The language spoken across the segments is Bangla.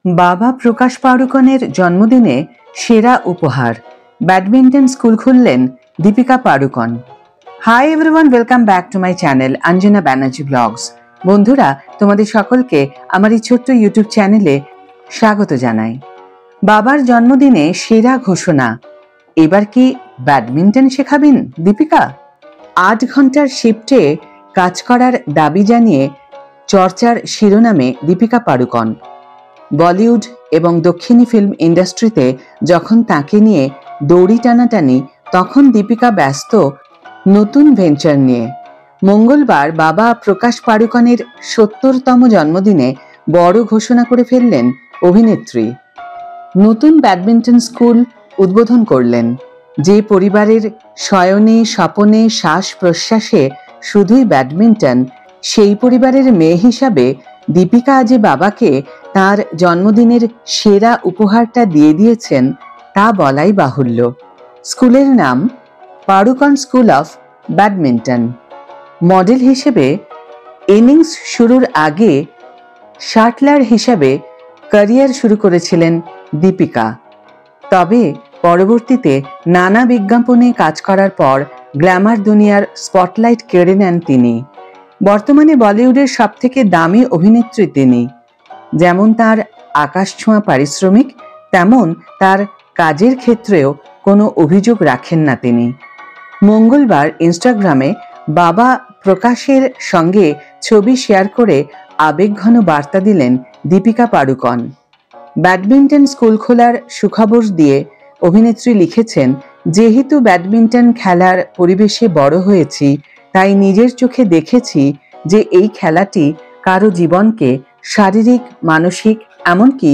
বাবা প্রকাশ পাড়ুকনের জন্মদিনে সেরা উপহার, ব্যাডমিন্টন স্কুল খুললেন Deepika Padukone. Hi everyone, welcome back to my channel Anjana Banerjee blogs. বন্ধুরা, তোমাদের সকলকে আমার এই ছোট্ট ইউটিউব চ্যানেলে স্বাগত জানাই। বাবার জন্মদিনে সেরা ঘোষণা, এবার কি ব্যাডমিন্টন শেখাবেন দীপিকা? 8 ঘন্টার শিফটে কাজ করার দাবি জানিয়ে চর্চার শিরোনামে দীপিকা পাড়ুকন। বলিউড এবং দক্ষিণী ফিল্ম ইন্ডাস্ট্রিতে যখন তাকে নিয়ে দড়ি টানাটানি, তখন দীপিকা ব্যস্ত নতুন ভেঞ্চার নিয়ে। মঙ্গলবার বাবা প্রকাশ পাড়ুকনের 70তম জন্মদিনে বড় ঘোষণা করে ফেললেন অভিনেত্রী। নতুন ব্যাডমিন্টন স্কুল উদ্বোধন করলেন। যে পরিবারের শয়নে স্বপনে শ্বাস প্রশ্বাসে শুধুই ব্যাডমিন্টন, সেই পরিবারের মেয়ে হিসাবে দীপিকা আজ বাবাকে তার জন্মদিনের সেরা উপহারটা দিয়ে দিয়েছেন, তা বলাই বাহুল্য। স্কুলের নাম Padukone school of badminton. Model হিসেবে ইনিংস শুরুর আগে শাটলার হিসাবে ক্যারিয়ার শুরু করেছিলেন দীপিকা। তবে পরবর্তীতে নানা বিজ্ঞাপনে কাজ করার পর গ্ল্যামার দুনিয়ার স্পটলাইট কেড়ে নেন তিনি। বর্তমানে বলিউডের সবথেকে দামি অভিনেত্রী তিনি। যেমন তার আকাশছোঁয়া পারিশ্রমিক, তেমন তার কাজের ক্ষেত্রেও কোনো অভিযোগ রাখেন না তিনি। মঙ্গলবার ইনস্টাগ্রামে বাবা প্রকাশের সঙ্গে ছবি শেয়ার করে আবেগঘন বার্তা দিলেন দীপিকা পাড়ুকন। ব্যাডমিন্টন স্কুল খোলার সুখবর দিয়ে অভিনেত্রী লিখেছেন, যেহেতু ব্যাডমিন্টন খেলার পরিবেশে বড় হয়েছি, তাই নিজের চোখে দেখেছি যে এই খেলাটি কারো জীবনকে শারীরিক, মানসিক, এমনকি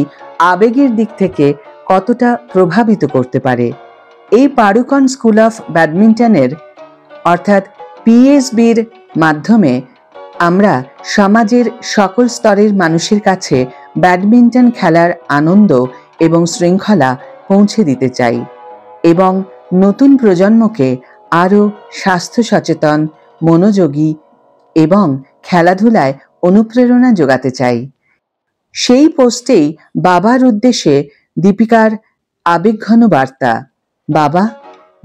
আবেগের দিক থেকে কতটা প্রভাবিত করতে পারে। এই পাড়ুকন স্কুল অফ ব্যাডমিন্টনের অর্থাৎ পিএসবির মাধ্যমে আমরা সমাজের সকল স্তরের মানুষের কাছে ব্যাডমিন্টন খেলার আনন্দ এবং শৃঙ্খলা পৌঁছে দিতে চাই এবং নতুন প্রজন্মকে আরও স্বাস্থ্য সচেতন, মনোযোগী এবং খেলাধুলায় অনুপ্রেরণা যোগাতে চাই। সেই পোস্টেই বাবার উদ্দেশ্যে দীপিকার আবেগঘন বার্তা, বাবা,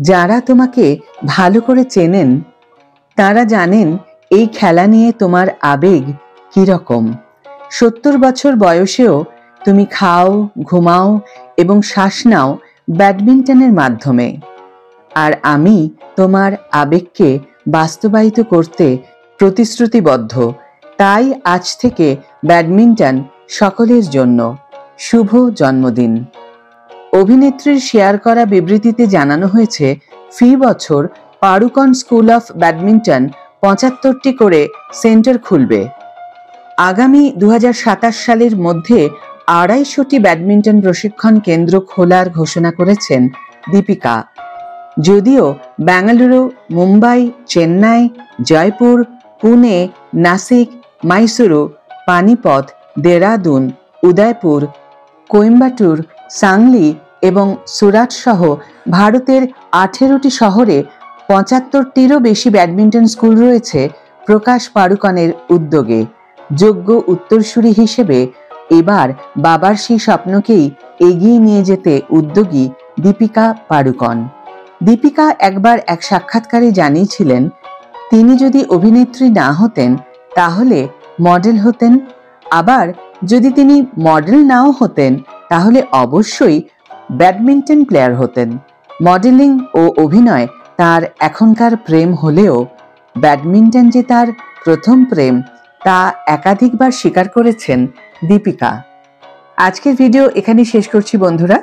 যারা তোমাকে ভালো করে চেনেন তারা জানেন এই খেলা নিয়ে তোমার আবেগ কিরকম। 70 বছর বয়সেও তুমি খাও, ঘুমাও এবং শ্বাস নাও ব্যাডমিন্টনের মাধ্যমে। আর আমি তোমার আবেগকে বাস্তবায়িত করতে প্রতিশ্রুতিবদ্ধ। তাই আজ থেকে ব্যাডমিন্টন সকলের জন্য। শুভ জন্মদিন। অভিনেত্রীর শেয়ার করা বিবৃতিতে জানানো হয়েছে, ফি বছর পাড়ুকন স্কুল অফ ব্যাডমিন্টন 75টি করে সেন্টার খুলবে। আগামী 2027 সালের মধ্যে 250টি ব্যাডমিন্টন প্রশিক্ষণ কেন্দ্র খোলার ঘোষণা করেছেন দীপিকা। যদিও বেঙ্গালুরু, মুম্বাই, চেন্নাই, জয়পুর, পুনে, নাসিক, মাইসুরু, পানিপথ, দেরাদুন, উদয়পুর, কোয়েম্বাটুর, সাংলি এবং সুরাট সহ ভারতের 18টি শহরে 75টিরও বেশি ব্যাডমিন্টন স্কুল রয়েছে প্রকাশ পাড়ুকনের উদ্যোগে। যোগ্য উত্তরসূরি হিসেবে এবার বাবার সেই স্বপ্নকেই এগিয়ে নিয়ে যেতে উদ্যোগী দীপিকা পাড়ুকন। দীপিকা একবার এক সাক্ষাৎকারে জানিয়েছিলেন, তিনি যদি অভিনেত্রী না হতেন তাহলে মডেল হতেন, আবার যদি তিনি মডেল নাও হতেন তাহলে অবশ্যই ব্যাডমিন্টন প্লেয়ার হতেন। মডেলিং ও অভিনয় তার এখনকার প্রেম হলেও ব্যাডমিন্টন যে তার প্রথম প্রেম, তা একাধিকবার স্বীকার করেছেন দীপিকা। আজকের ভিডিও এখানেই শেষ করছি বন্ধুরা।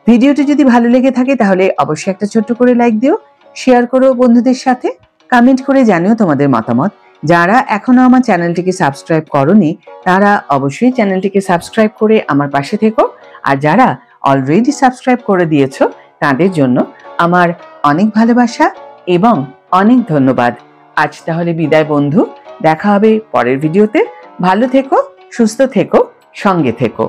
ভিডিওটি যদি ভালো লেগে থাকে তাহলে অবশ্যই একটা ছোট্ট করে লাইক দিও, শেয়ার করো বন্ধুদের সাথে, কমেন্ট করে জানিও তোমাদের মতামত। যারা এখনো আমার চ্যানেলটিকে সাবস্ক্রাইব করোনি তারা অবশ্যই চ্যানেলটিকে সাবস্ক্রাইব করে আমার পাশে থেকো, আর যারা অলরেডি সাবস্ক্রাইব করে দিয়েছো তাদের জন্য আমার অনেক ভালোবাসা এবং অনেক ধন্যবাদ। আজ তাহলে বিদায় বন্ধু, দেখা হবে পরের ভিডিওতে। ভালো থেকো, সুস্থ থেকো, সঙ্গে থেকো।